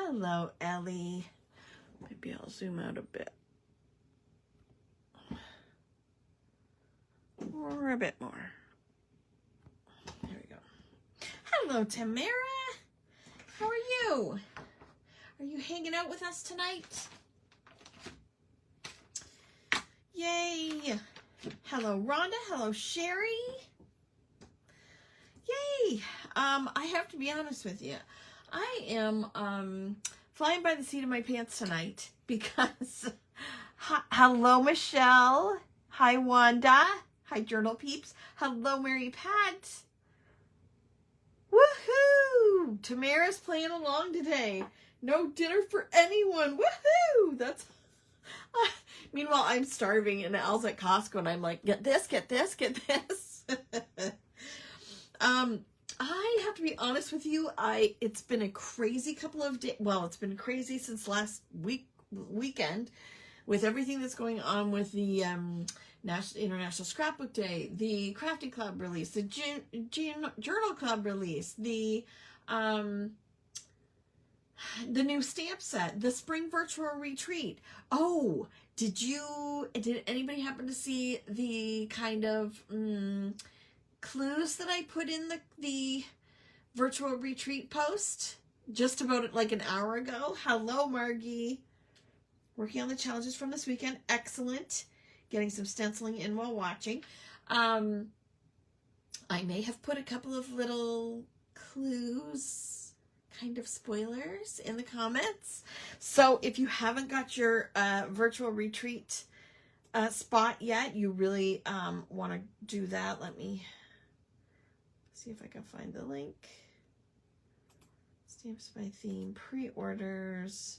Hello, Ellie. Maybe I'll zoom out a bit. Or a bit more. There we go. Hello, Tamara. How are you? Are you hanging out with us tonight? Yay. Hello, Rhonda. Hello, Sherry. Yay. I have to be honest with you. I am flying by the seat of my pants tonight because hello, Michelle. Hi, Wanda. Hi, Journal Peeps. Hello, Mary Pat. Woohoo! Tamara's playing along today. No dinner for anyone. Woohoo! That's meanwhile, I'm starving and Al's at Costco and I'm like, get this, get this, get this. I have to be honest with you. It's been a crazy couple of days. Well, it's been crazy since last weekend with everything that's going on with the International Scrapbook Day, the Krafty Club release, the Journal Club release, the new stamp set, the spring virtual retreat. Oh, did anybody happen to see the kind of clues that I put in the virtual retreat post just about like an hour ago? Hello, Margie. Working on the challenges from this weekend. Excellent. Getting some stenciling in while watching. I may have put a couple of little clues, kind of spoilers in the comments. So if you haven't got your virtual retreat spot yet, you really want to do that. Let me see if I can find the link. Stamps by theme, pre-orders,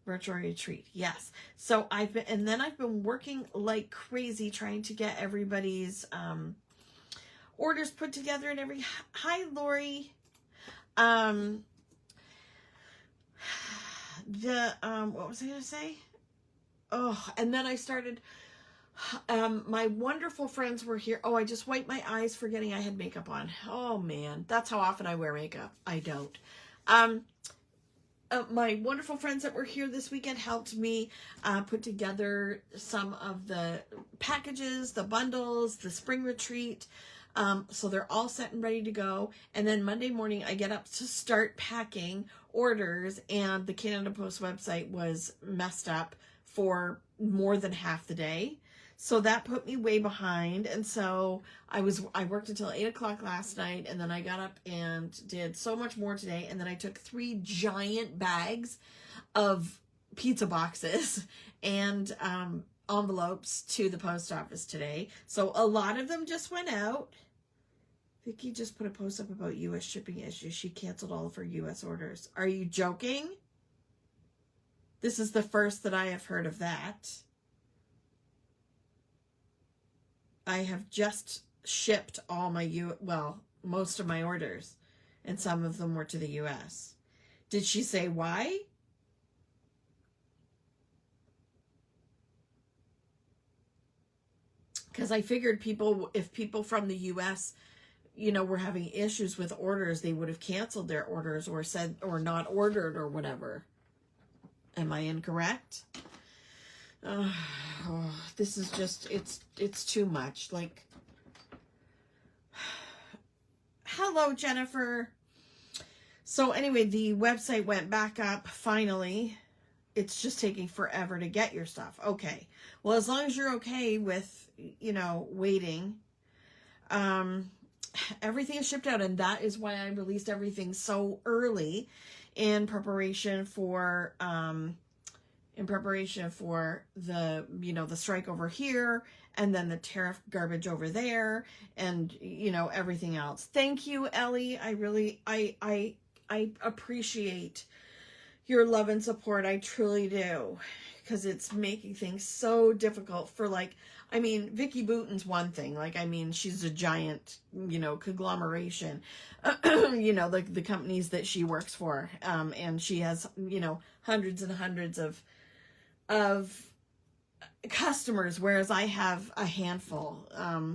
virtual retreat. Yes. So I've been working like crazy trying to get everybody's orders put together and hi, Lori. What was I going to say? Oh, and then I started, my wonderful friends were here. Oh, I just wiped my eyes forgetting I had makeup on. Oh man, that's how often I wear makeup. I don't. My wonderful friends that were here this weekend helped me put together some of the packages, the bundles, the spring retreat. So they're all set and ready to go. And then Monday morning, I get up to start packing orders, and the Canada Post website was messed up for more than half the day. So that put me way behind. And so I worked until 8 o'clock last night, and then I got up and did so much more today. And then I took 3 giant bags of pizza boxes and envelopes to the post office today. So a lot of them just went out. Vicki just put a post up about U.S. shipping issues. She canceled all of her U.S. orders. Are you joking? This is the first that I have heard of that. I have just shipped all my most of my orders, and some of them were to the U.S. Did she say why? Because I figured if people from the U.S., were having issues with orders, they would have canceled their orders or said, or not ordered or whatever. Am I incorrect? This is just, it's too much. Like, hello, Jennifer. So anyway, the website went back up finally. It's just taking forever to get your stuff. Okay. Well, as long as you're okay with, waiting, everything is shipped out, and that is why I released everything so early in preparation for the the strike over here, and then the tariff garbage over there, and everything else. Thank you, Ellie. I really I appreciate your love and support. I truly do, because it's making things so difficult for Vicki Bouton's one thing. She's a giant, conglomeration, the companies that she works for. And she has, hundreds and hundreds of customers, whereas I have a handful.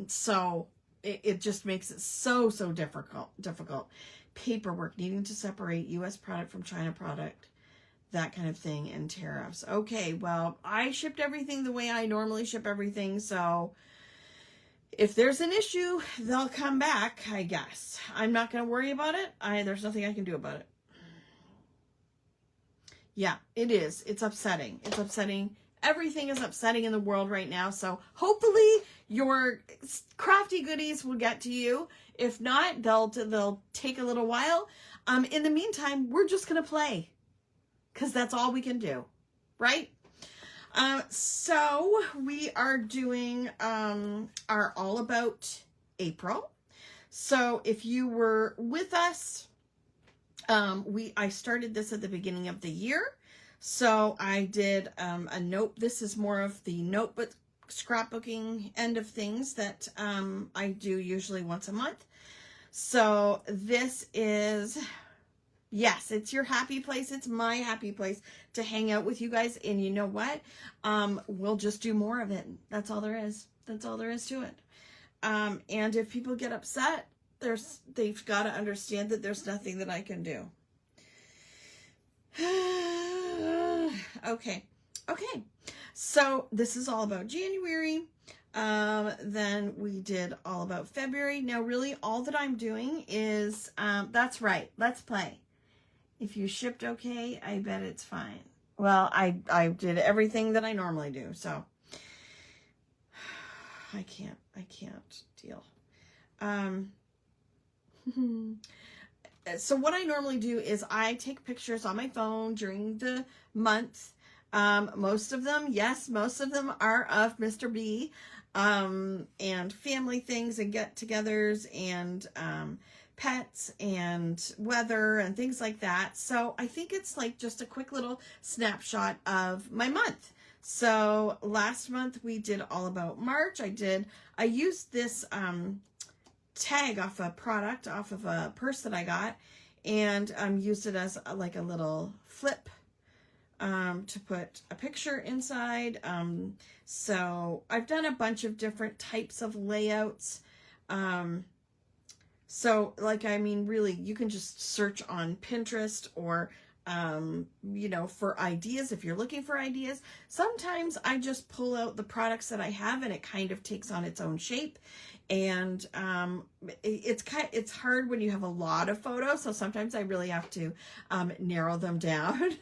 So it just makes it so difficult. Paperwork, needing to separate U.S. product from China product. that kind of thing, and tariffs. Okay, well, I shipped everything the way I normally ship everything, so if there's an issue, they'll come back, I guess. I'm not going to worry about it. There's nothing I can do about it. Yeah, it is. It's upsetting. It's upsetting. Everything is upsetting in the world right now. So hopefully your crafty goodies will get to you. If not, they'll take a little while. In the meantime, we're just going to play because that's all we can do, right? So we are doing our All About April. So if you were with us, I started this at the beginning of the year. So I did a note. This is more of the notebook scrapbooking end of things that I do usually once a month. So this is, yes, it's your happy place. It's my happy place to hang out with you guys. And you know what? We'll just do more of it. That's all there is. That's all there is to it. And if people get upset, they've got to understand that there's nothing that I can do. Okay. So this is all about January. Then we did all about February. Now, really, all that I'm doing is, that's right. Let's play. If you shipped okay, I bet it's fine. Well, I did everything that I normally do, so I can't deal. So what I normally do is I take pictures on my phone during the month. Most of them are of Mr. B, and family things and get-togethers and pets and weather and things like that. So I think it's like just a quick little snapshot of my month. So last month we did all about March. I used this tag off a product, off of a purse that I got, and used it as like a little flip to put a picture inside. So I've done a bunch of different types of layouts. So like, I mean, really, you can just search on Pinterest or, you know, for ideas. If you're looking for ideas, sometimes I just pull out the products that I have and it kind of takes on its own shape. And it's hard when you have a lot of photos, so sometimes I really have to narrow them down.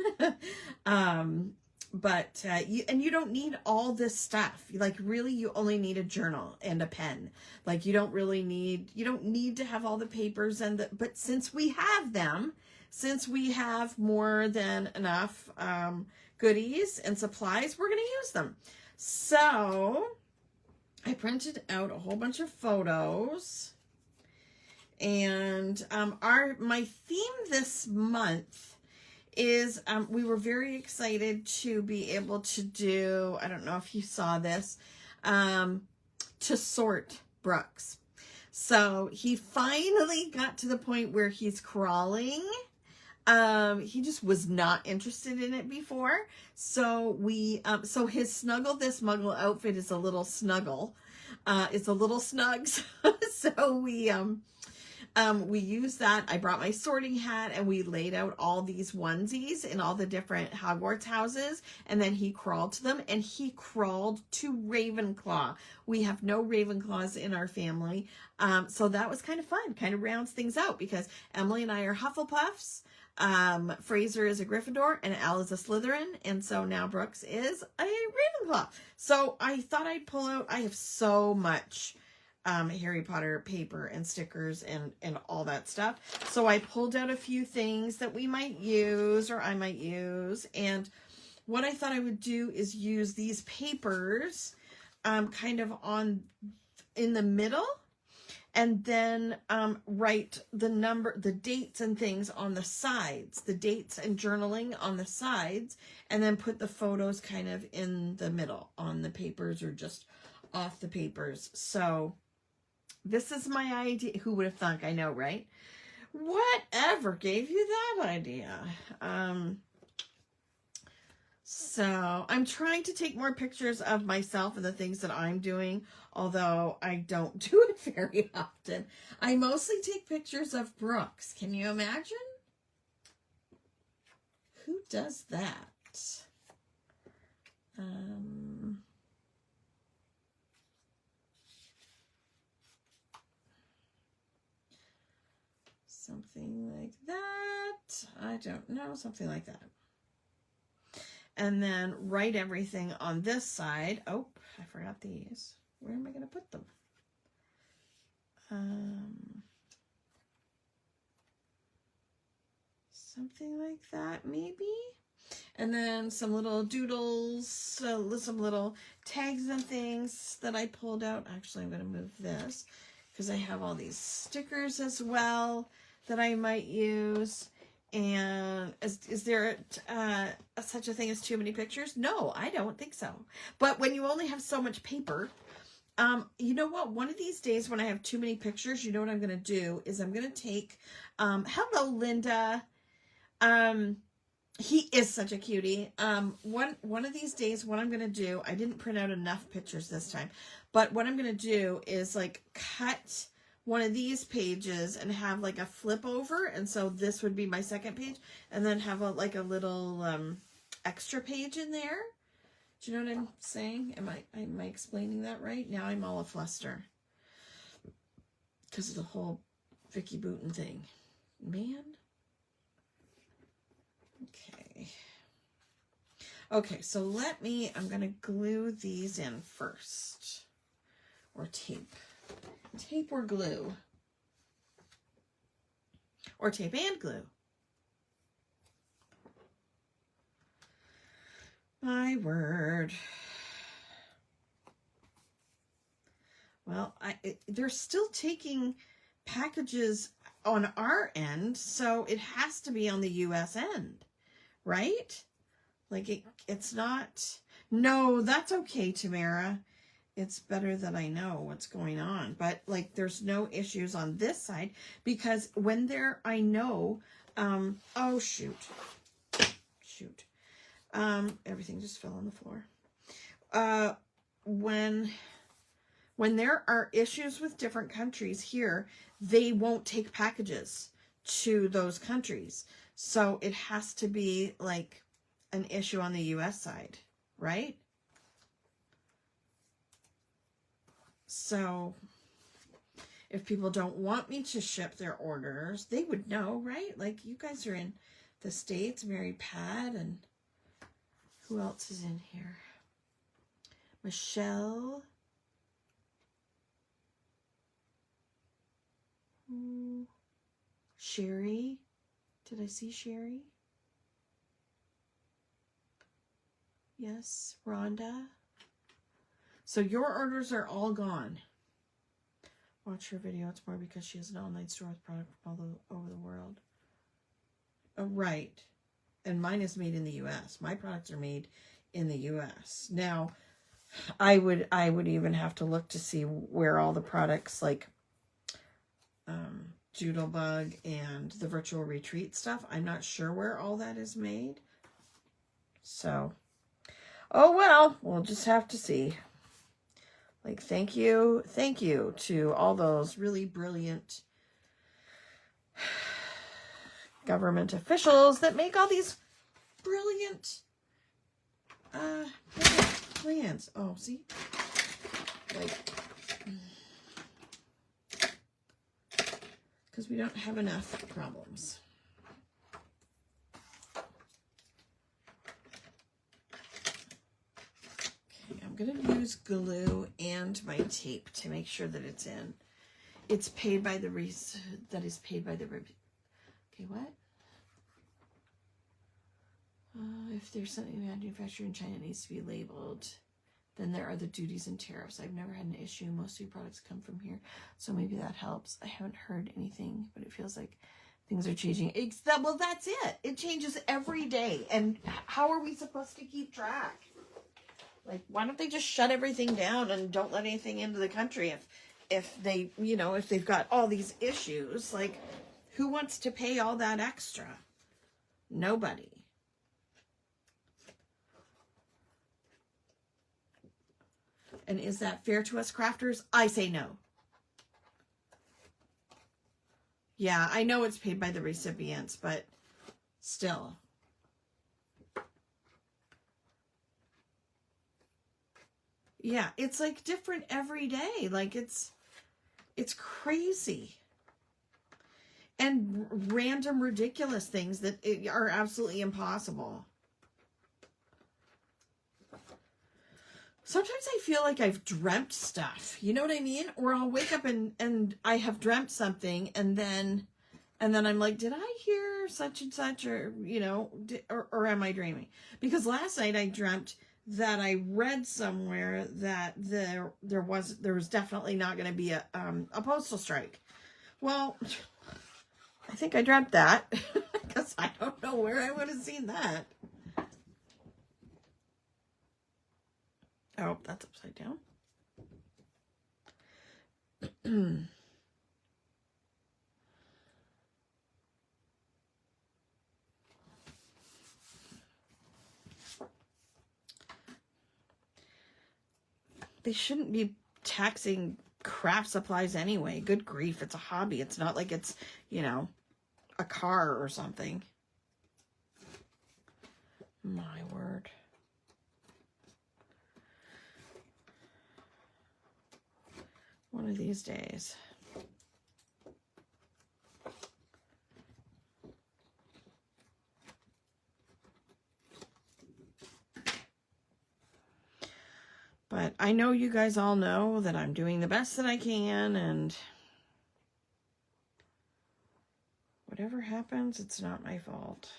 But you don't need all this stuff. Like, really, you only need a journal and a pen. Like, you don't need to have all the papers but since we have them, since we have more than enough goodies and supplies, we're going to use them. So I printed out a whole bunch of photos, and my theme this month is we were very excited to be able to do, I don't know if you saw this, to sort Brooks. So he finally got to the point where he's crawling. He just was not interested in it before. So so his Snuggle This Muggle outfit is a little snuggle. It's a little snugs. So we used that. I brought my sorting hat and we laid out all these onesies in all the different Hogwarts houses. And then he crawled to them, and he crawled to Ravenclaw. We have no Ravenclaws in our family. So that was kind of fun, kind of rounds things out, because Emily and I are Hufflepuffs. Fraser is a Gryffindor and Al is a Slytherin, and so now Brooks is a Ravenclaw. So I thought I'd pull out, I have so much Harry Potter paper and stickers and all that stuff. So I pulled out a few things that we might use, or I might use, and what I thought I would do is use these papers kind of in the middle, and then write the dates and things on the sides, the dates and journaling on the sides, and then put the photos kind of in the middle on the papers or just off the papers. So this is my idea. Who would have thunk? I know, right? Whatever gave you that idea? So I'm trying to take more pictures of myself and the things that I'm doing, although I don't do it very often. I mostly take pictures of Brooks. Can you imagine? who does that? Something like that. I don't know. Something like that. And then write everything on this side. Oh, I forgot these. Where am I going to put them? Something like that, maybe. And then some little doodles, some little tags and things that I pulled out. Actually, I'm going to move this because I have all these stickers as well that I might use. And is there such a thing as too many pictures? No, I don't think so. But when you only have so much paper, you know what? One of these days when I have too many pictures, you know what I'm going to do is I'm going to take, hello, Linda. He is such a cutie. One of these days, what I'm going to do, I didn't print out enough pictures this time, but what I'm going to do is like cut one of these pages and have like a flip over. And so this would be my second page and then have a little, extra page in there. Do you know what I'm saying? Am I explaining that right? Now I'm all afluster because of the whole Vicky Booten thing. Man. Okay, so I'm going to glue these in first. Or tape. Tape or glue. Or tape and glue. My word. Well, they're still taking packages on our end, so it has to be on the US end, right? Like it's not, no, that's okay, Tamara. It's better that I know what's going on, but like there's no issues on this side because when I know, oh shoot, everything just fell on the floor. When there are issues with different countries here, they won't take packages to those countries. So it has to be like an issue on the US side, right? So if people don't want me to ship their orders, they would know, right? Like you guys are in the States, Mary Pat, and who else is in here? Michelle. Sherry. Did I see Sherry? Yes, Rhonda. So your orders are all gone. Watch her video. It's more because she has an online store with product from all over the world. Oh, right. And mine is made in the U.S. My products are made in the U.S. Now, I would even have to look to see where all the products like Doodlebug and the virtual retreat stuff. I'm not sure where all that is made. So, oh well, we'll just have to see. Like, thank you to all those really brilliant government officials that make all these brilliant plans. Oh, see? Like, because we don't have enough problems. I'm going to use glue and my tape to make sure that it's in. It's paid by the that is paid by the okay, what? If there's something manufactured in China that needs to be labeled, then there are the duties and tariffs. I've never had an issue. Most of your products come from here, so maybe that helps. I haven't heard anything, but it feels like things are changing. Well, that's it. It changes every day, and how are we supposed to keep track? Like, why don't they just shut everything down and don't let anything into the country if they, if they've got all these issues? Like, who wants to pay all that extra? Nobody. And is that fair to us crafters? I say no. Yeah, I know it's paid by the recipients, but still. Yeah, it's like different every day. Like it's crazy. And random ridiculous things that are absolutely impossible. Sometimes I feel like I've dreamt stuff. You know what I mean? Or I'll wake up and I have dreamt something, and then I'm like, did I hear such and such, or you know, or am I dreaming? Because last night I dreamt that I read somewhere that there was definitely not going to be a postal strike. Well, I think I dreamt that because I don't know where I would have seen that. Oh, that's upside down. They shouldn't be taxing craft supplies anyway. Good grief, it's a hobby. It's not like it's, you know, a car or something. My word. One of these days. But I know you guys all know that I'm doing the best that I can, and whatever happens, it's not my fault.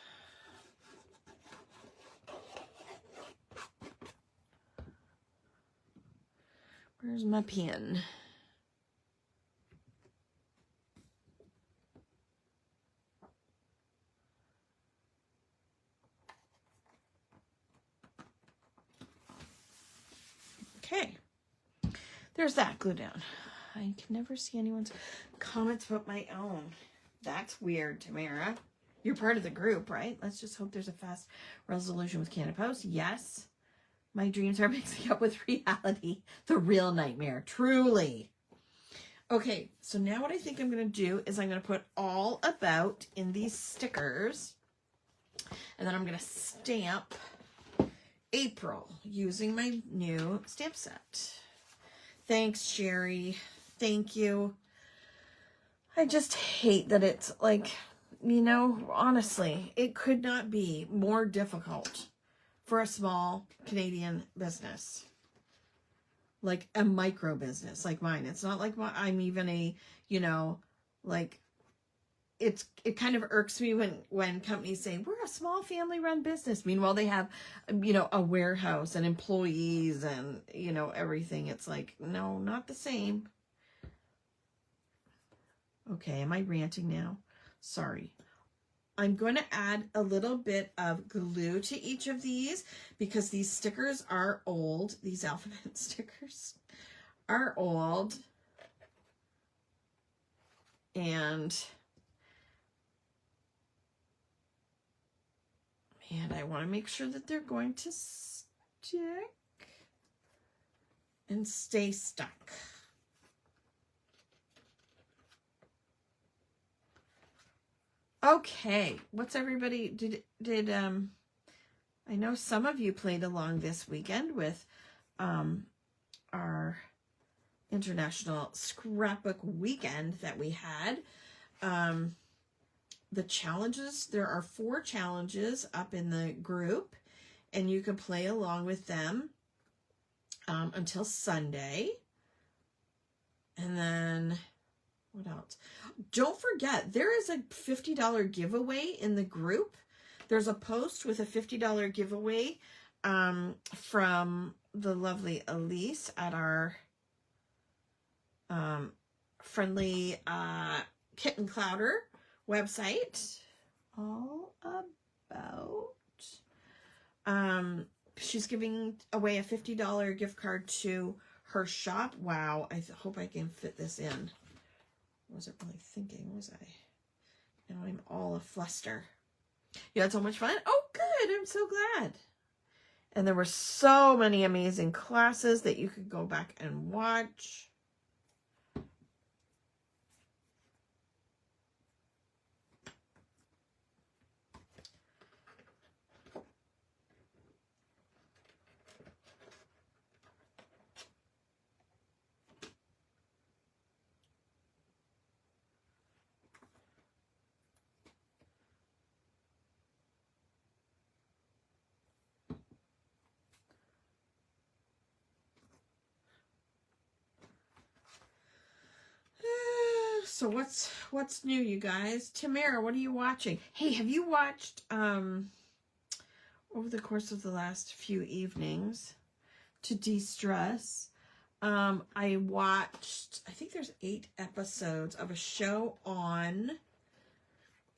Where's my pen? Okay. There's that glue down. I can never see anyone's comments but my own. That's weird, Tamara. You're part of the group, right? Let's just hope there's a fast resolution with Canada Post. Yes. My dreams are mixing up with reality. The real nightmare. Truly. Okay, so now what I think I'm going to do is I'm going to put all about in these stickers. And then I'm going to stamp April using my new stamp set. Thanks, Sherry. Thank you. I just hate that it's like, you know, honestly, it could not be more difficult for a small Canadian business. Like a micro business like mine. It's not like I'm even a, you know, like it kind of irks me when companies say we're a small family run business. Meanwhile, they have, you know, a warehouse and employees and, you know, everything. It's like, no, not the same. Okay, am I ranting now? Sorry. I'm going to add a little bit of glue to each of these because these stickers are old. These alphabet stickers are old. And I want to make sure that they're going to stick and stay stuck. Okay, what's everybody did I know some of you played along this weekend with our International Scrapbook Weekend that we had. The challenges, there are 4 challenges up in the group, and you can play along with them until Sunday. And then, what else? Don't forget, there is a $50 giveaway in the group. There's a post with a $50 giveaway from the lovely Elise at our friendly Kitten Clouder website. All about she's giving away a $50 gift card to her shop. Wow, I hope I can fit this in. Wasn't really thinking, was I? Now I'm all a fluster. You had so much fun? Oh, good. I'm so glad. And there were so many amazing classes that you could go back and watch. So what's new, you guys? Tamara, what are you watching? Hey, have you watched over the course of the last few evenings to de-stress? I watched, I think there's 8 episodes of a show on,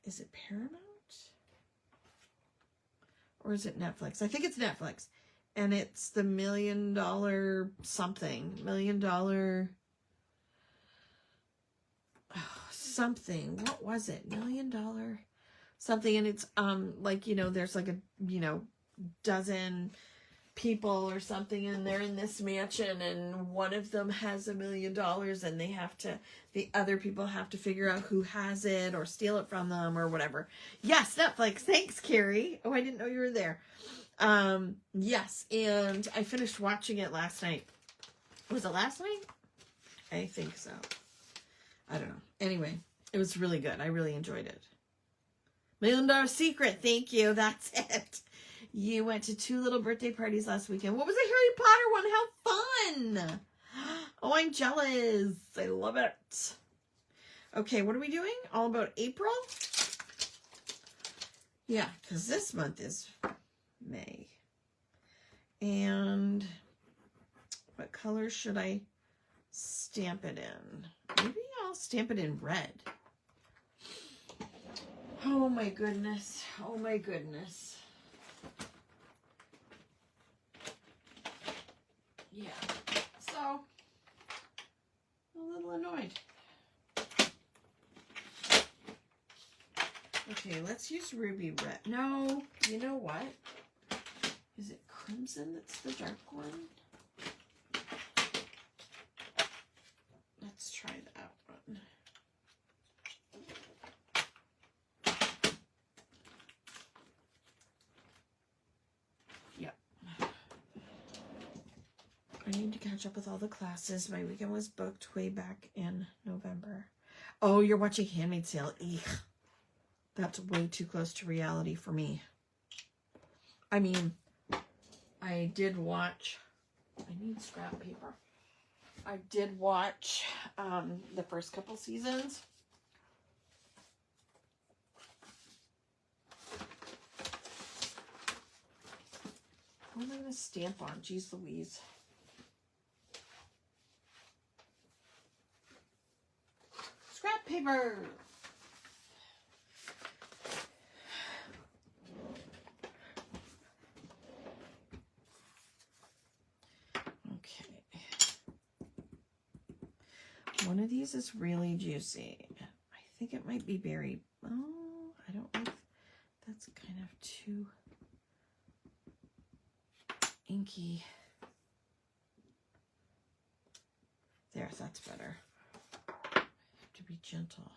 is it Paramount? Or is it Netflix? I think it's Netflix. And it's the $1 million something. $1 million something. What was it? $1 million something. And it's like, you know, there's like a, you know, dozen people or something, and they're in this mansion, and one of them has $1 million, and they have to, the other people have to figure out who has it or steal it from them or whatever. Yes, Netflix. Thanks, Carrie. Oh, I didn't know you were there. Yes, and I finished watching it last night. Was it last night? I think so. I don't know. Anyway, it was really good. I really enjoyed it. $1 Million Secret. Thank you. That's it. You went to 2 little birthday parties last weekend. What was the Harry Potter one? How fun. Oh, I'm jealous. I love it. Okay, what are we doing? All about April? Yeah, because this month is May. And what color should I stamp it in? Maybe I'll stamp it in red. Oh my goodness. Oh my goodness. Yeah, so a little annoyed. Okay, let's use ruby red. No, you know what? Is it crimson that's the dark one? Let's try that one. Yep. I need to catch up with all the classes. My weekend was booked way back in November. Oh, you're watching Handmaid's Tale. Eek. That's way too close to reality for me. I mean, I did watch... I need scrap paper. I did watch the first couple seasons. What am I going to stamp on? Jeez Louise. Scrap paper. Okay. One of these is really juicy. I think it might be berry. Oh, I don't know if that's kind of too inky. There, that's better. Have to be gentle.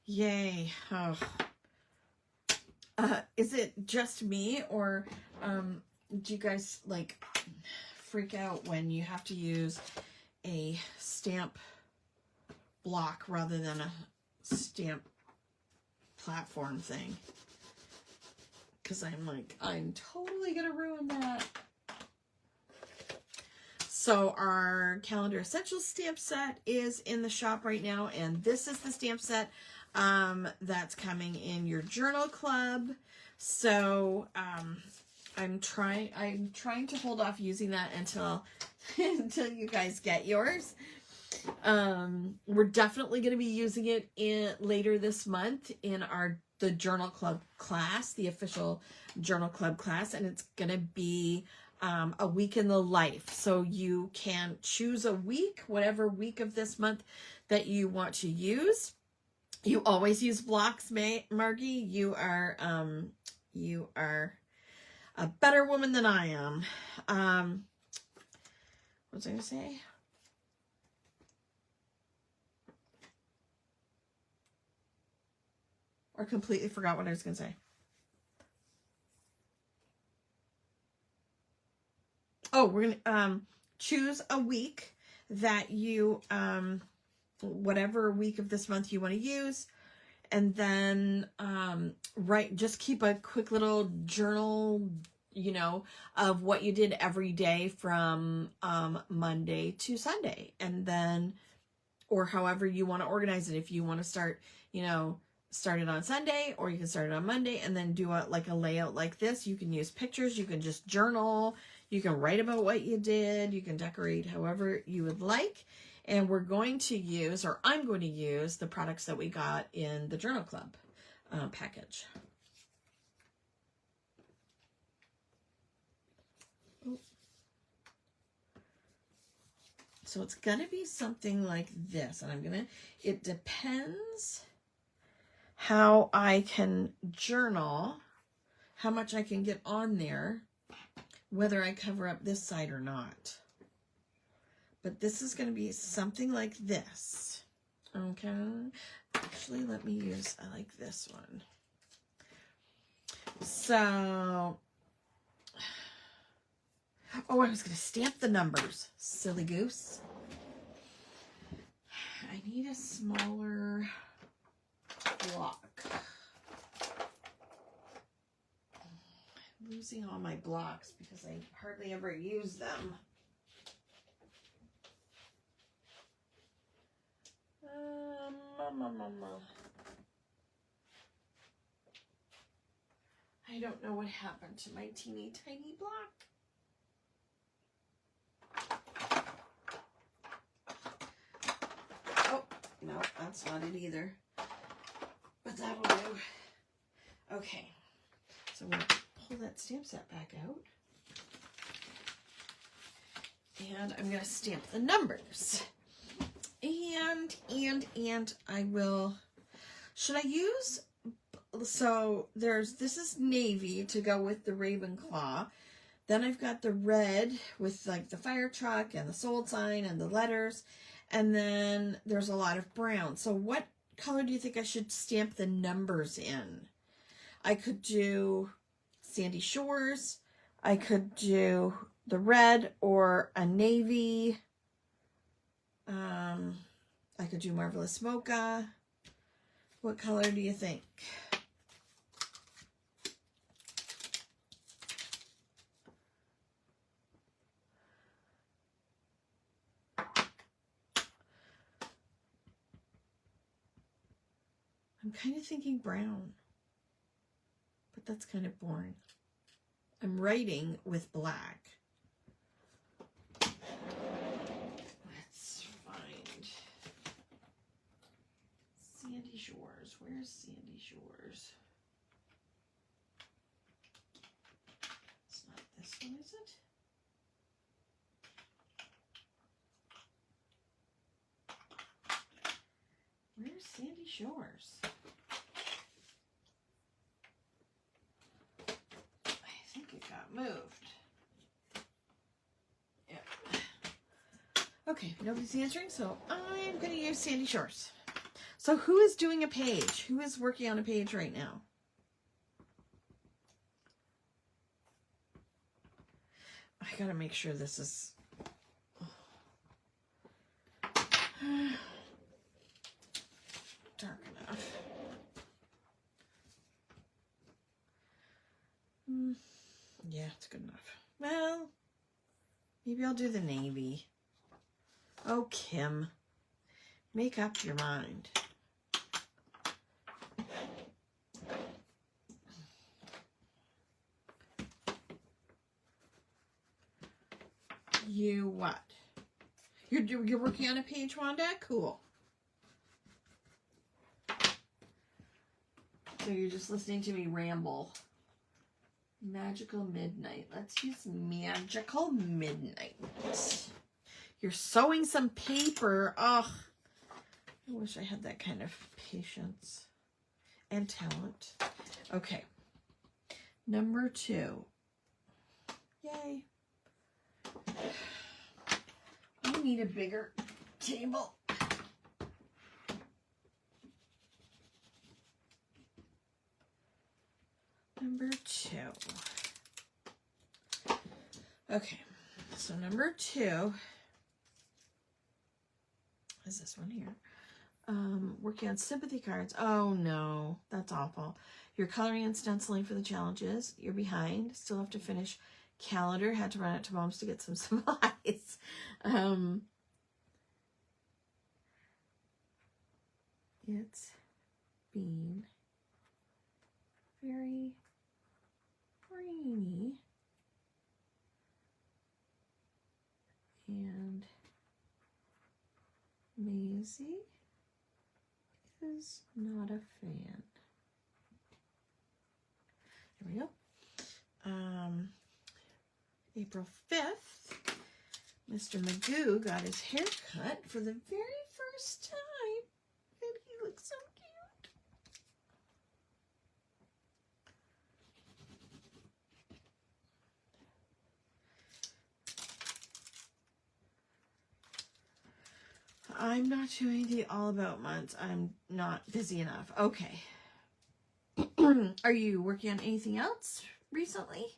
Yay. Oh. Is it just me, or do you guys like freak out when you have to use a stamp block rather than a stamp platform thing? Because I'm like, I'm totally gonna ruin that. So our Calendar Essentials stamp set is in the shop right now, and this is the stamp set that's coming in your journal club. So I'm trying to hold off using that until until you guys get yours. We're definitely going to be using it later this month in the journal club class, the official journal club class, and it's going to be a week in the life. So you can choose a week, whatever week of this month that you want to use. You always use blocks, Margie. You are a better woman than I am. What was I going to say? Or completely forgot what I was going to say. Oh, we're going to choose a week that you, whatever week of this month you want to use. And then just keep a quick little journal, you know, of what you did every day from Monday to Sunday. And then, or however you want to organize it. If you want to start, you know, start it on Sunday, or you can start it on Monday and then do a layout like this. You can use pictures, you can just journal, you can write about what you did, you can decorate however you would like. And we're going to use, or I'm going to use, the products that we got in the Journal Club package. So it's going to be something like this. And it depends how I can journal, how much I can get on there, whether I cover up this side or not. But this is going to be something like this. Okay. Actually, let me use, I like this one. So, oh, I was going to stamp the numbers. Silly goose. I need a smaller block. I'm losing all my blocks because I hardly ever use them. I don't know what happened to my teeny tiny block. Oh, no, that's not it either. But that'll do. Okay, so I'm going to pull that stamp set back out. And I'm going to stamp the numbers. And I will, should I use, so this is navy to go with the Ravenclaw. Then I've got the red with like the fire truck and the sold sign and the letters. And then there's a lot of brown. So what color do you think I should stamp the numbers in? I could do Sandy Shores. I could do the red or a navy. I could do Marvelous Mocha. What color do you think? I'm kind of thinking brown, but that's kind of boring. I'm writing with black. Let's find Sandy Shores. Where's Sandy Shores? It's not this one, is it? Where's Sandy Shores? I think it got moved. Yep. Okay, nobody's answering, so I'm going to use Sandy Shores. So who is doing a page? Who is working on a page right now? I got to make sure this is... dark enough. Yeah, it's good enough. Well, maybe I'll do the navy. Oh, Kim, make up your mind. You what? You're working on a page, Wanda? Cool. So you're just listening to me ramble. Magical Midnight. Let's use Magical Midnight. You're sewing some paper. Ugh. I wish I had that kind of patience and talent. Okay. Number 2. Yay. I need a bigger table. Number 2. Okay, so number 2 is this one here. Working on sympathy cards. Oh no, that's awful. You're coloring and stenciling for the challenges. You're behind. Still have to finish calendar. Had to run out to Mom's to get some supplies. It's been very rainy and Maisie is not a fan. There we go. April 5th, Mr. Magoo got his hair cut for the very first time, and he looks so cute. I'm not doing the All About months. I'm not busy enough. Okay. Are you working on anything else recently?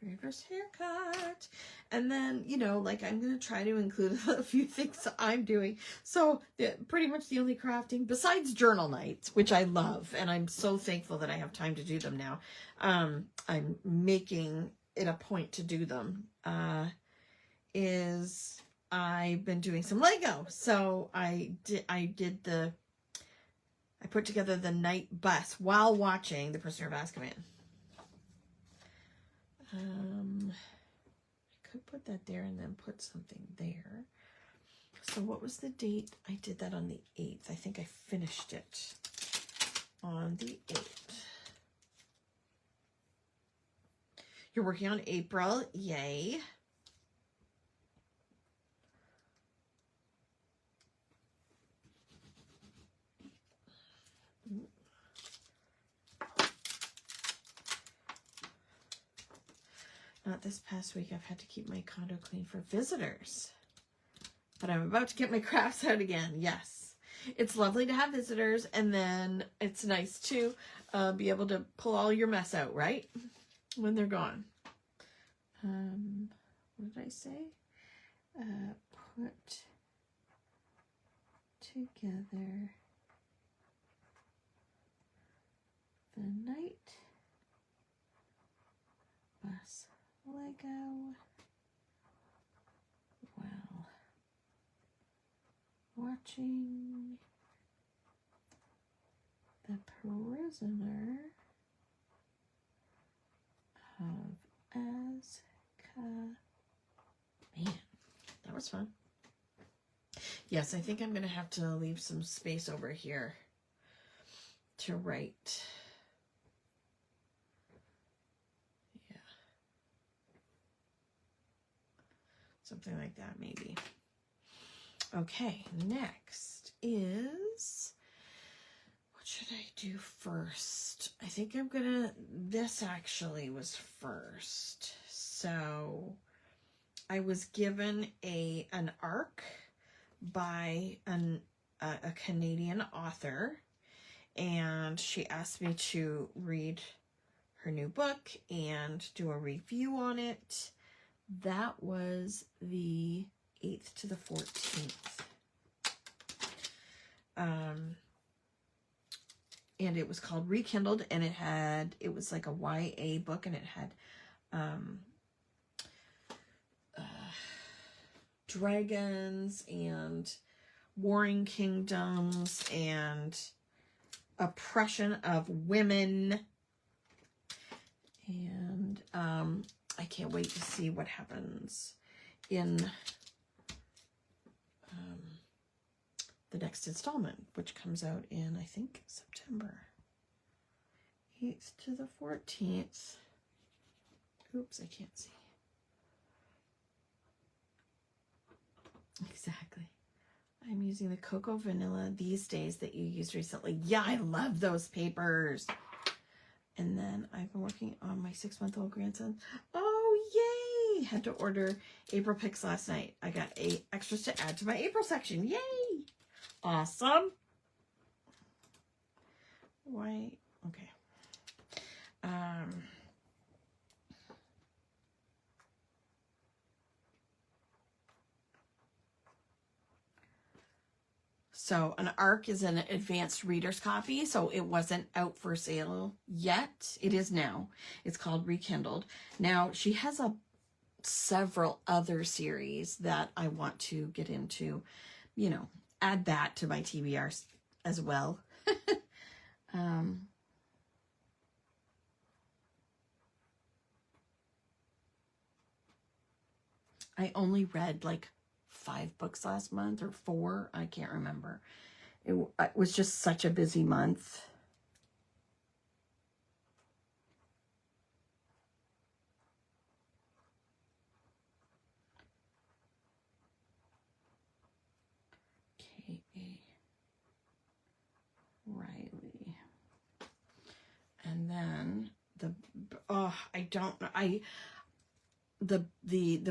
Very first haircut. And then, you know, like I'm going to try to include a few things I'm doing. So pretty much the only crafting, besides journal nights, which I love, and I'm so thankful that I have time to do them now. I'm making it a point to do them, is I've been doing some Lego. So I put together the night bus while watching The Prisoner of Azkaban. I could put that there and then put something there. So what was the date? I did that on the 8th. I think I finished it on the 8th. You're working on April. Yay. Not this past week. I've had to keep my condo clean for visitors. But I'm about to get my crafts out again. Yes. It's lovely to have visitors. And then it's nice to be able to pull all your mess out, right? When they're gone. What did I say? Put together the night bus Lego while watching The Prisoner of Azkaban. Man, that was fun. Yes, I think I'm going to have to leave some space over here to write. Something like that, maybe. Okay, next is, what should I do first? I think I'm gonna, this actually was first. So I was given an arc by a Canadian author, and she asked me to read her new book and do a review on it. That was the 8th to the 14th. And it was called Rekindled, and it was like a YA book, and it had dragons and warring kingdoms and oppression of women. And I can't wait to see what happens in the next installment, which comes out in, I think, September 8th to the 14th. Oops, I can't see. Exactly. I'm using the Cocoa Vanilla These Days that you used recently. Yeah, I love those papers. And then I've been working on my 6-month-old grandson. Oh, me. Had to order April picks last night. I got 8 extras to add to my April section. Yay! Awesome. Why? Okay. So an ARC is an advanced reader's copy, so it wasn't out for sale yet. It is now. It's called Rekindled. Now, she has several other series that I want to get into, you know, add that to my TBR as well. I only read like 5 books last month, or 4. I can't remember. It was just such a busy month. K.A. Riley. And then the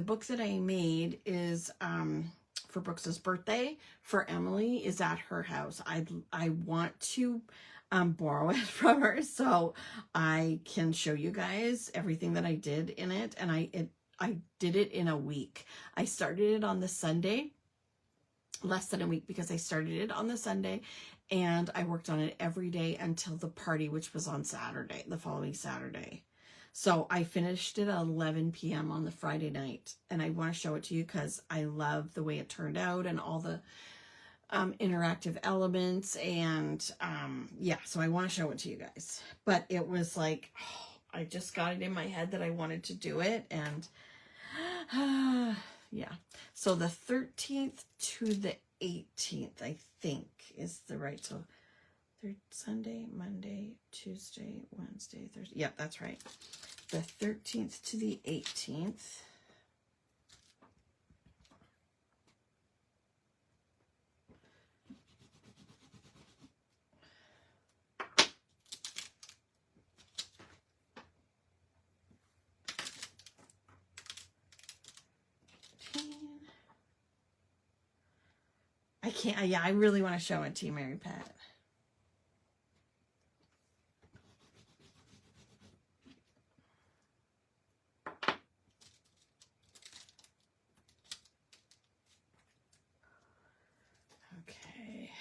book that I made is for Brooks's birthday for Emily is at her house. I want to borrow it from her so I can show you guys everything that I did in it, and I did it in a week. I started it on the Sunday, less than a week, because I started it on the Sunday and I worked on it every day until the party, which was on Saturday, the following Saturday. So I finished it at 11 p.m. on the Friday night, and I want to show it to you because I love the way it turned out and all the interactive elements, and yeah, so I want to show it to you guys. But it was like, I just got it in my head that I wanted to do it, and yeah. So the 13th to the 18th, I think, is the right. So Sunday, Monday, Tuesday, Wednesday, Thursday. Yep, that's right. The 13th to the 18th. I can't, yeah, I really want to show it to you, Mary Pat. Okay.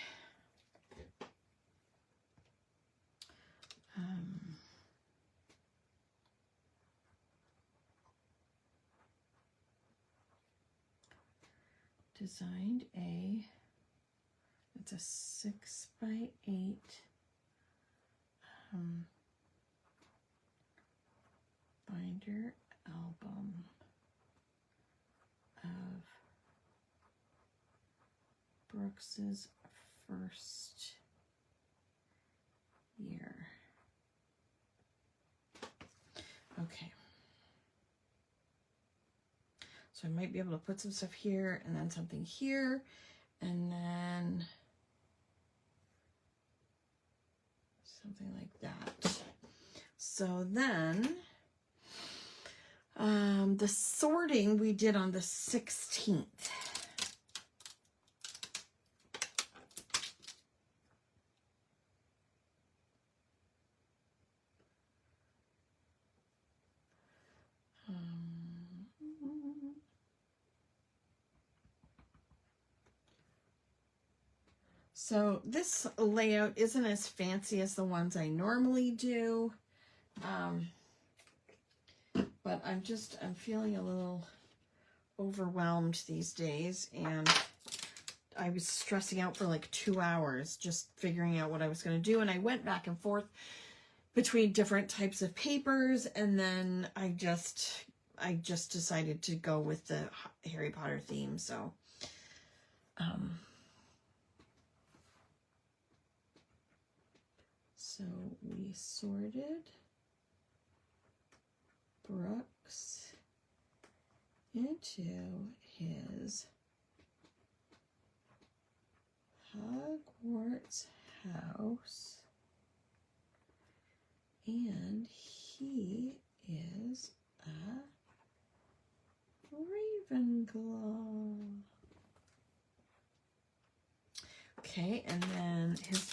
Designed it's a 6x8 binder album of Brooks's first year. Okay. So I might be able to put some stuff here and then something here, and then something like that. So then the sorting we did on the 16th. So this layout isn't as fancy as the ones I normally do, but I'm feeling a little overwhelmed these days, and I was stressing out for like 2 hours just figuring out what I was going to do, and I went back and forth between different types of papers, and then I just decided to go with the Harry Potter theme. So so we sorted Brooks into his Hogwarts house, and he is a Claw. Okay, and then his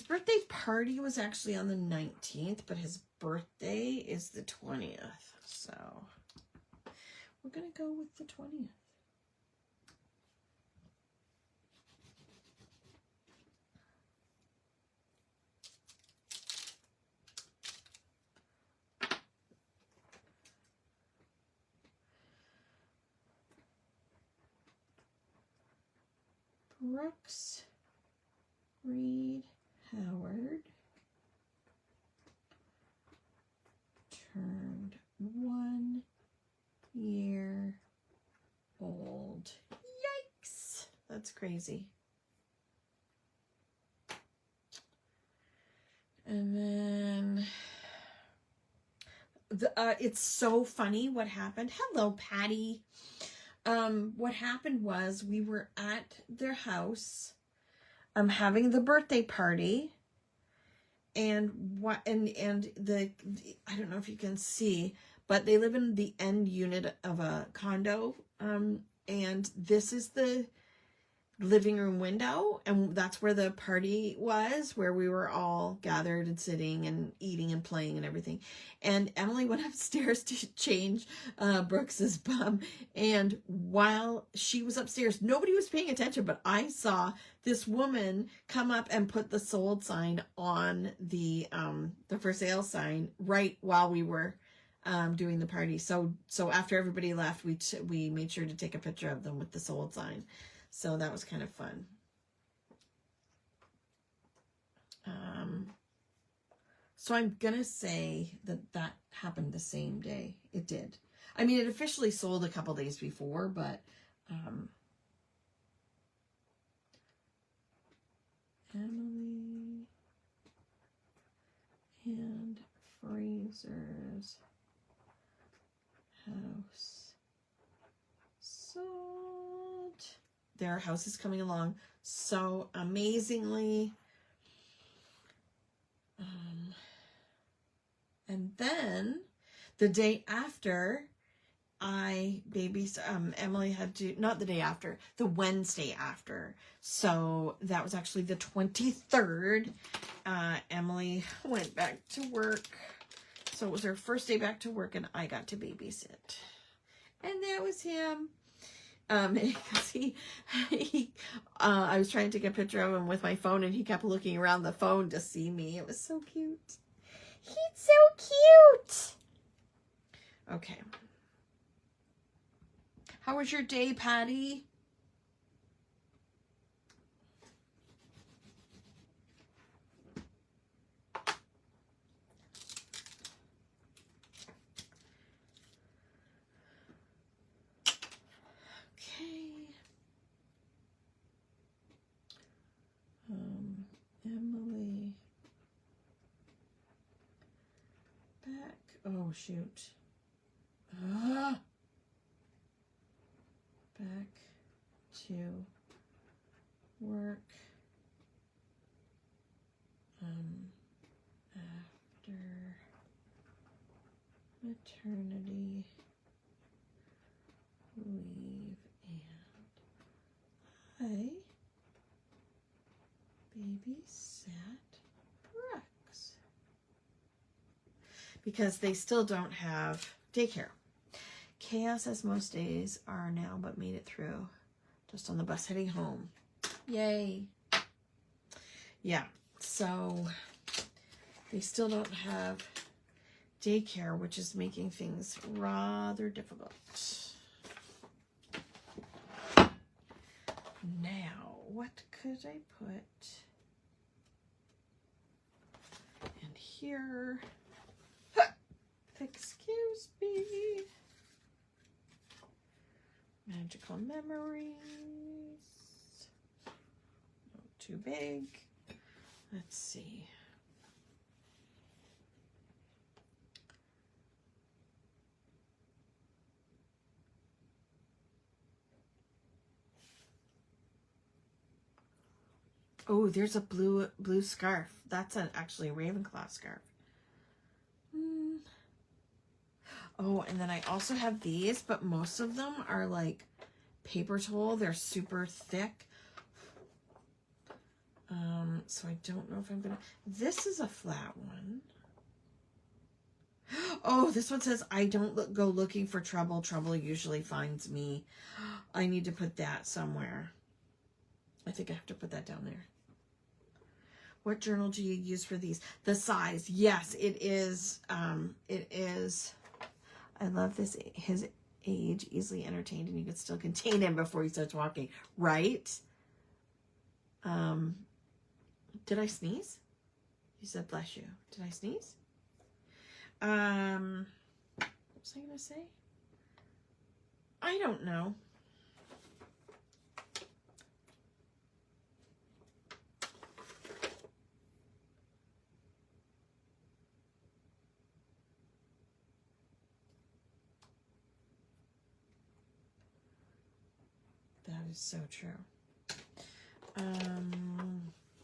birthday party was actually on the 19th, but his birthday is the 20th. So we're going to go with the 20th. Brooks Reed Howard turned 1 year old. Yikes! That's crazy. And then it's so funny what happened. Hello, Patty. What happened was we were at their house having the birthday party, and the I don't know if you can see, but they live in the end unit of a condo, and this is the living room window, and that's where the party was, where we were all gathered and sitting and eating and playing and everything. And Emily went upstairs to change Brooks's bum, and while she was upstairs, nobody was paying attention, but I saw this woman come up and put the sold sign on the for sale sign right while we were doing the party. So after everybody left, we made sure to take a picture of them with the sold sign. So that was kind of fun. So I'm going to say that happened the same day. It did. I mean, it officially sold a couple days before, but Emily and Fraser's house sold. Their house is coming along so amazingly. And then the day after, Emily had to, not the day after, the Wednesday after. So that was actually the 23rd. Emily went back to work. So it was her first day back to work, and I got to babysit. And that was him. Because I was trying to take a picture of him with my phone, and he kept looking around the phone to see me. It was so cute. He's so cute. Okay. How was your day, Patty? Emily. Back. Oh, shoot. Back to work. After maternity leave, and I babysat Brooks because they still don't have daycare. Chaos as most days are now, but made it through. Just on the bus heading home. Yay. Yeah, so they still don't have daycare, which is making things rather difficult. Now, what could I put in here? Excuse me. Magical memories. Not too big. Let's see. Oh, there's a blue scarf. That's actually a Ravenclaw scarf. Oh, and then I also have these, but most of them are like paper towel. They're super thick. So I don't know if I'm gonna, this is a flat one. Oh, this one says, I don't go looking for trouble. Trouble usually finds me. I need to put that somewhere. I think I have to put that down there. What journal do you use for these? The size. Yes, it is. It is. I love this. His age, easily entertained, and you can still contain him before he starts walking. Right? Did I sneeze? You said bless you. Did I sneeze? What was I gonna say? I don't know. That is so true.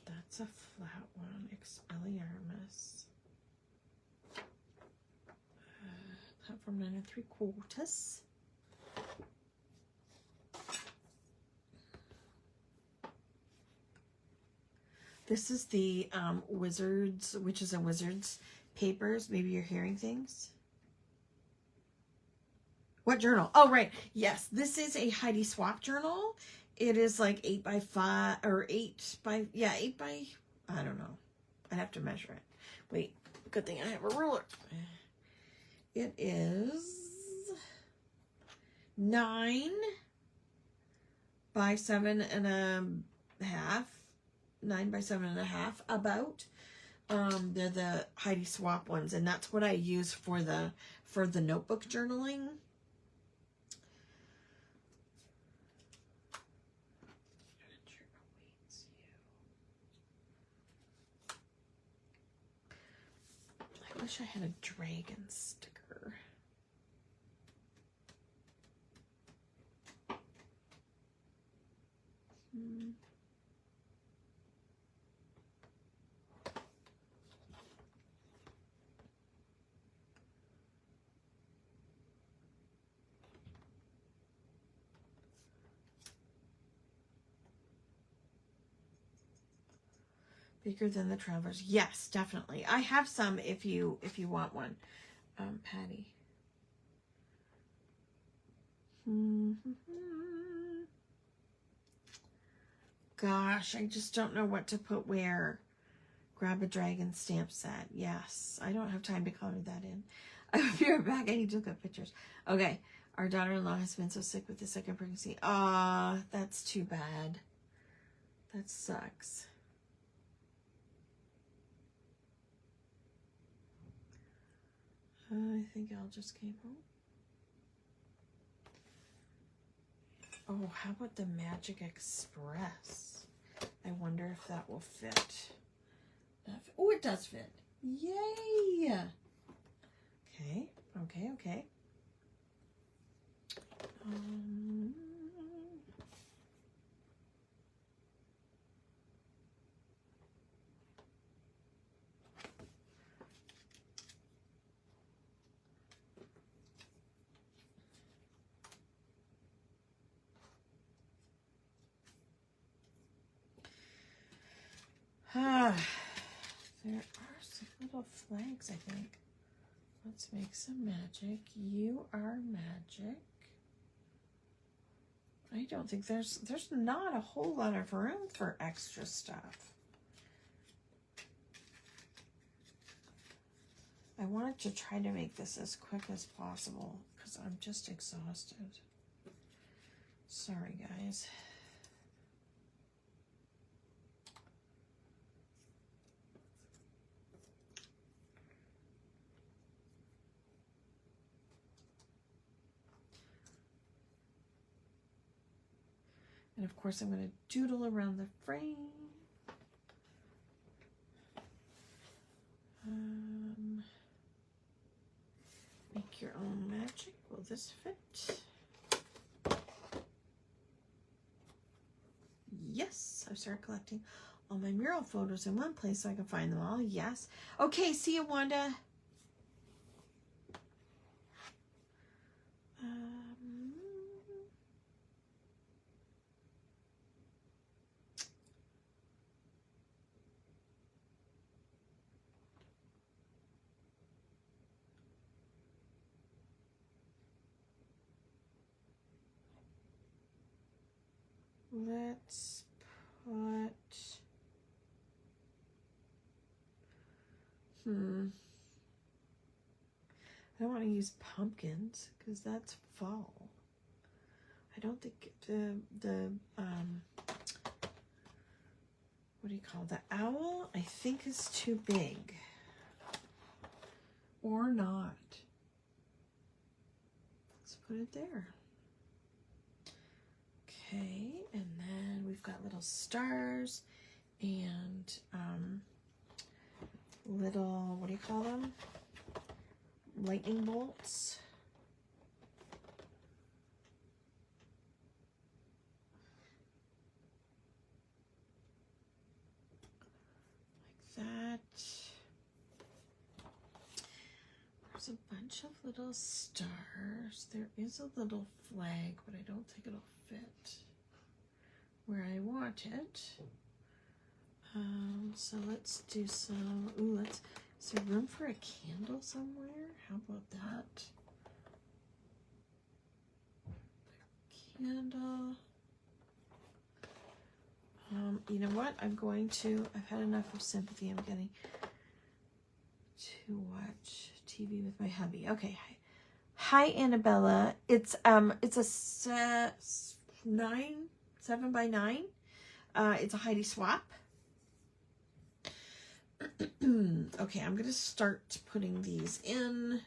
That's a flat one. Expelliarmus. Platform 9 3/4. This is the Wizards, which is a Wizards papers. Maybe you're hearing things. What journal? Oh, right. Yes, this is a Heidi Swap journal. It is like 8 by 5 or 8 by, yeah, 8 by, I don't know. I'd have to measure it. Wait, good thing I have a ruler. It is 9 by 7.5. 9 by 7.5 about. They're the Heidi Swap ones, and that's what I use for the notebook journaling. I wish I had a dragon sticker. Bigger than the Travelers. Yes, definitely. I have some if you want one. Patty. Gosh, I just don't know what to put where. Grab a dragon stamp set. Yes, I don't have time to color that in. I'll be right back. I need to look up pictures. Okay, our daughter-in-law has been so sick with the second pregnancy. Ah, that's too bad. That sucks. I think I'll just keep home. Oh, how about the Magic Express? I wonder if that will fit. Oh, it does fit. Yay! Okay, okay, okay. There are some little flags, I think. Let's make some magic. You are magic. I don't think there's not a whole lot of room for extra stuff. I wanted to try to make this as quick as possible because I'm just exhausted. Sorry, guys. And of course, I'm going to doodle around the frame. Make your own magic. Will this fit? Yes, I've started collecting all my mural photos in one place so I can find them all. Yes. Okay, see you, Wanda. Let's put, I don't want to use pumpkins because that's fall. I don't think what do you call it? The owl, I think is too big. Or not. Let's put it there. Okay, and then we've got little stars and little, what do you call them? Lightning bolts. Like that. There's a bunch of little stars. There is a little flag, but I don't think it'll fit where I want it. So let's do some, is there room for a candle somewhere? How about that? Candle. You know what? I've had enough of sympathy. I'm getting to watch TV with my hubby. Okay. Hi, Annabella. It's a 7 by 9. It's a Heidi swap. Okay, I'm gonna start putting these in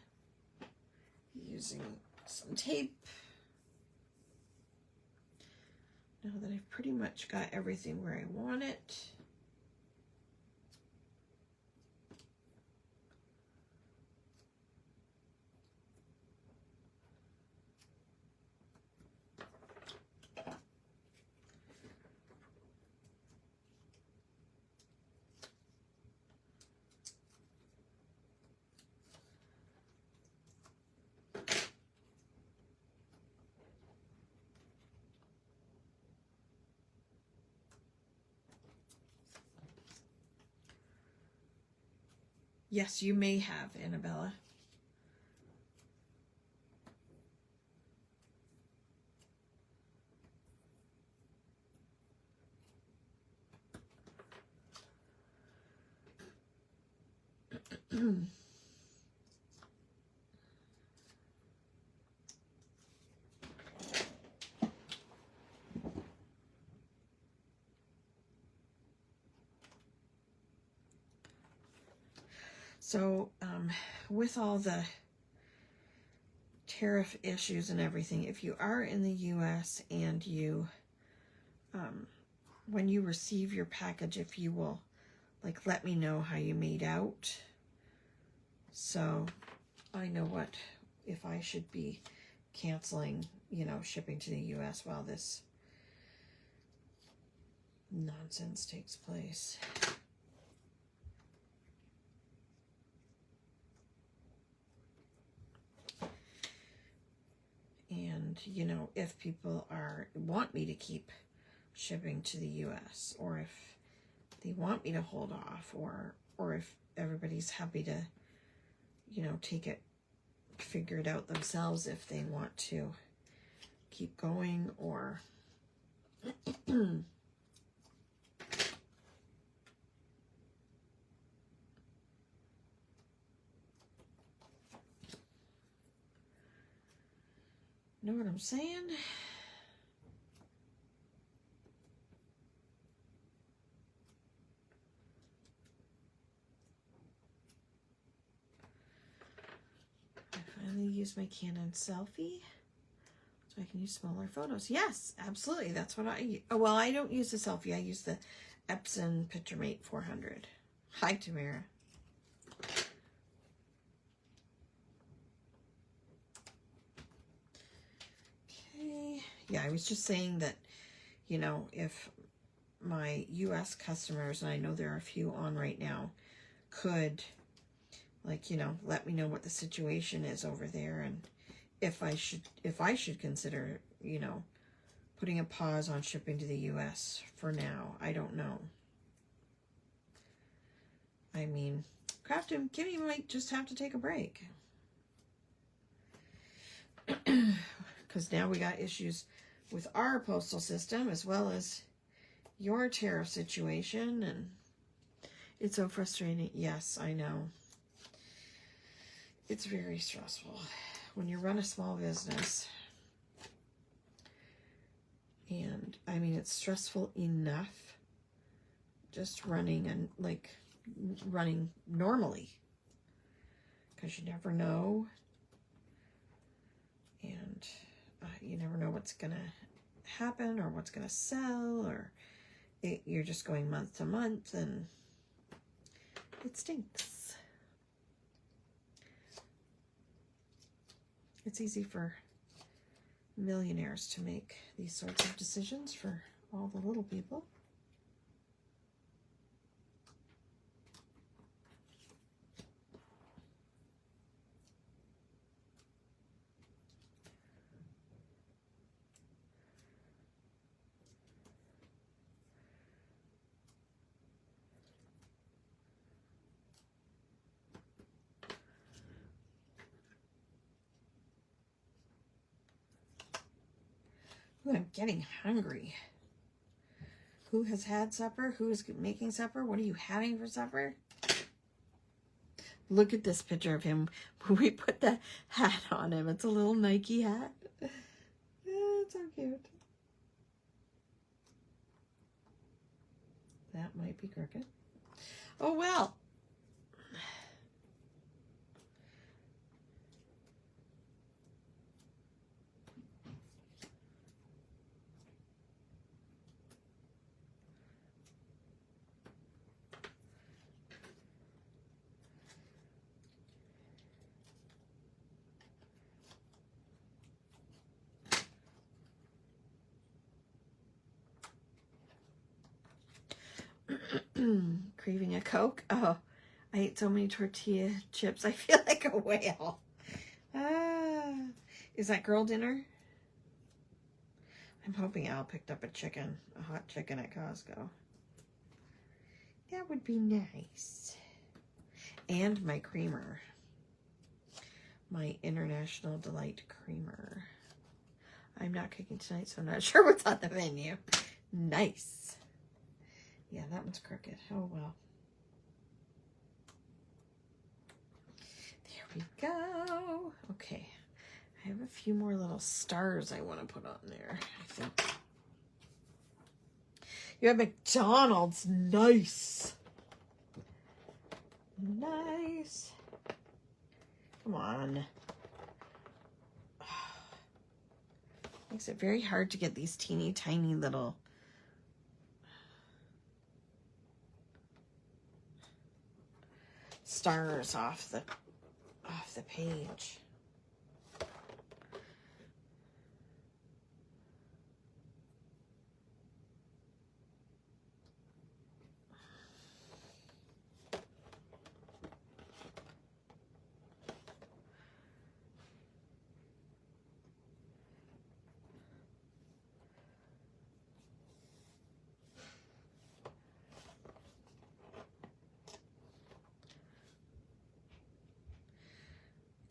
using some tape. Now that I've pretty much got everything where I want it. Yes, you may have, Annabella. So, with all the tariff issues and everything, if you are in the U.S. and you, when you receive your package, if you will, like, let me know how you made out. So, I know if I should be canceling, shipping to the U.S. while this nonsense takes place. And, if people want me to keep shipping to the U.S. or if they want me to hold off or if everybody's happy to, take it, figure it out themselves if they want to keep going or know what I'm saying? I finally used my Canon selfie so I can use smaller photos. Yes, absolutely. That's what well, I don't use the selfie. I use the Epson PictureMate 400. Hi, Tamara. Yeah, I was just saying that, if my U.S. customers, and I know there are a few on right now, could, let me know what the situation is over there. And if I should consider, you know, putting a pause on shipping to the US for now. I don't know. I mean, Kraftin Kimmie might just have to take a break. Because now we got issues with our postal system as well as your tariff situation, and it's so frustrating. Yes, I know. It's very stressful when you run a small business. And I mean, it's stressful enough just running and like running normally, because you never know, and you never know what's gonna happen or what's gonna sell, or you're just going month to month, and it stinks. It's easy for millionaires to make these sorts of decisions for all the little people. Ooh, I'm getting hungry. Who has had supper? Who is making supper? What are you having for supper? Look at this picture of him. We put the hat on him. It's a little Nike hat. It's so cute. That might be crooked. Oh, well. Craving a Coke? Oh, I ate so many tortilla chips. I feel like a whale. Is that girl dinner? I'm hoping Al picked up a hot chicken at Costco. That would be nice. And my creamer. My International Delight creamer. I'm not cooking tonight, so I'm not sure what's on the menu. Nice. Yeah, that one's crooked. Oh, well. There we go. Okay. I have a few more little stars I want to put on there, I think. You have McDonald's. Nice. Nice. Come on. Makes it very hard to get these teeny tiny little stars off the page.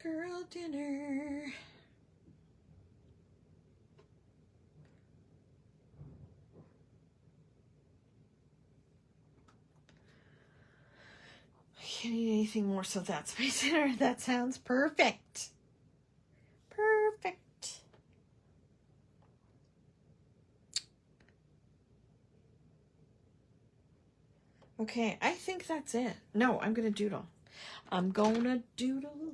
Girl dinner. I can't eat anything more, so that's my dinner. That sounds perfect. Perfect. Okay, I think that's it. No, I'm gonna doodle. I'm gonna doodle.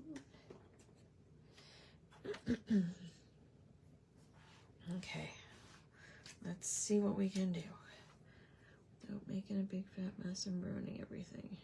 Okay, let's see what we can do without making a big fat mess and ruining everything.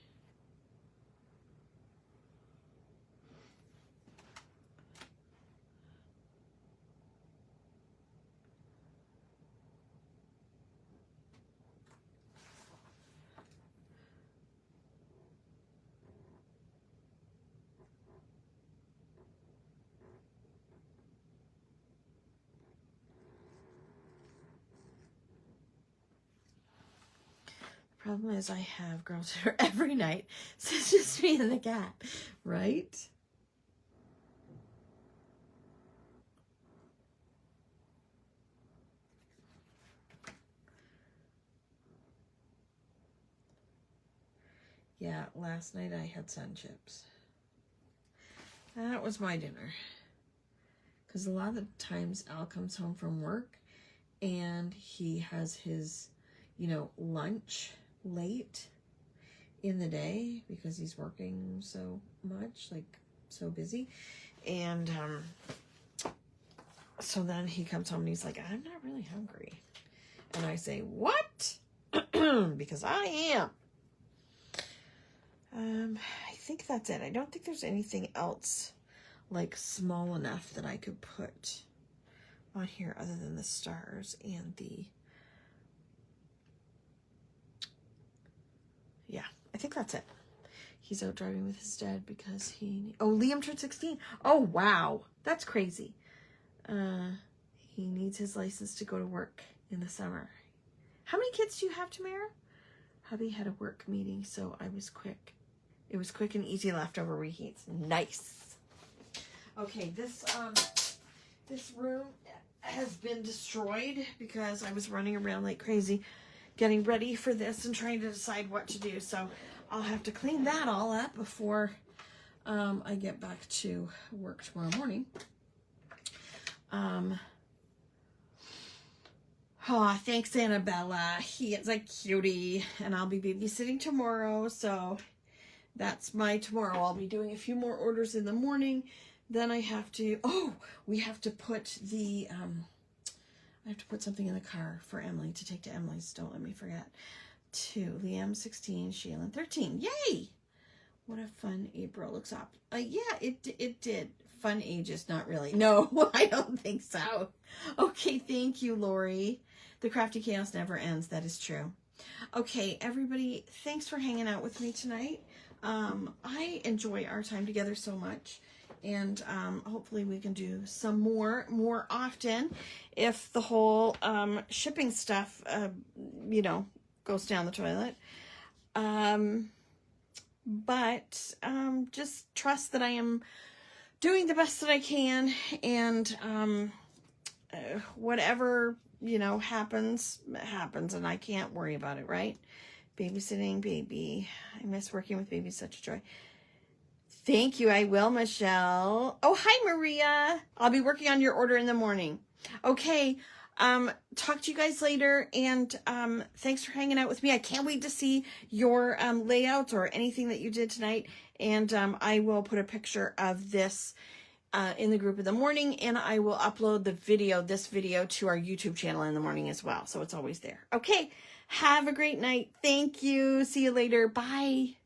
Problem is I have girl dinner every night, so it's just me and the cat, right? Yeah, last night I had sun chips. That was my dinner. Because a lot of the times Al comes home from work and he has his, you know, lunch late in the day because he's working so much, like so busy. And so then he comes home and he's like, I'm not really hungry. And I say, what? Because I am. I think that's it. I don't think there's anything else like small enough that I could put on here other than the stars and the, yeah, I think that's it. He's out driving with his dad because Liam turned 16. Oh, wow. That's crazy. He needs his license to go to work in the summer. How many kids do you have, Tamara? Hubby had a work meeting, so I was quick. It was quick and easy leftover reheats. Nice. Okay, this room has been destroyed because I was running around like crazy getting ready for this and trying to decide what to do. So I'll have to clean that all up before I get back to work tomorrow morning. Oh, thanks, Annabella. He is a cutie, and I'll be babysitting tomorrow, so that's my tomorrow. I'll be doing a few more orders in the morning. Then I have to, we have to put the, I have to put something in the car for Emily to take to Emily's. Don't let me forget. To Liam, 16, Shaylin, 13. Yay! What a fun April looks up. Yeah, it did. Fun ages, not really. No, I don't think so. Okay, thank you, Lori. The crafty chaos never ends. That is true. Okay, everybody, thanks for hanging out with me tonight. I enjoy our time together so much, and hopefully we can do some more often if the whole shipping stuff, goes down the toilet. But just trust that I am doing the best that I can, and whatever happens, and I can't worry about it, right? Babysitting baby. I miss working with baby. Such a joy. Thank you. I will, Michelle. Oh, hi, Maria. I'll be working on your order in the morning. Okay. Talk to you guys later, and thanks for hanging out with me. I can't wait to see your layouts or anything that you did tonight, and I will put a picture of this in the group in the morning, and I will upload this video to our YouTube channel in the morning as well, so it's always there. Okay, have a great night. Thank you. See you later. Bye.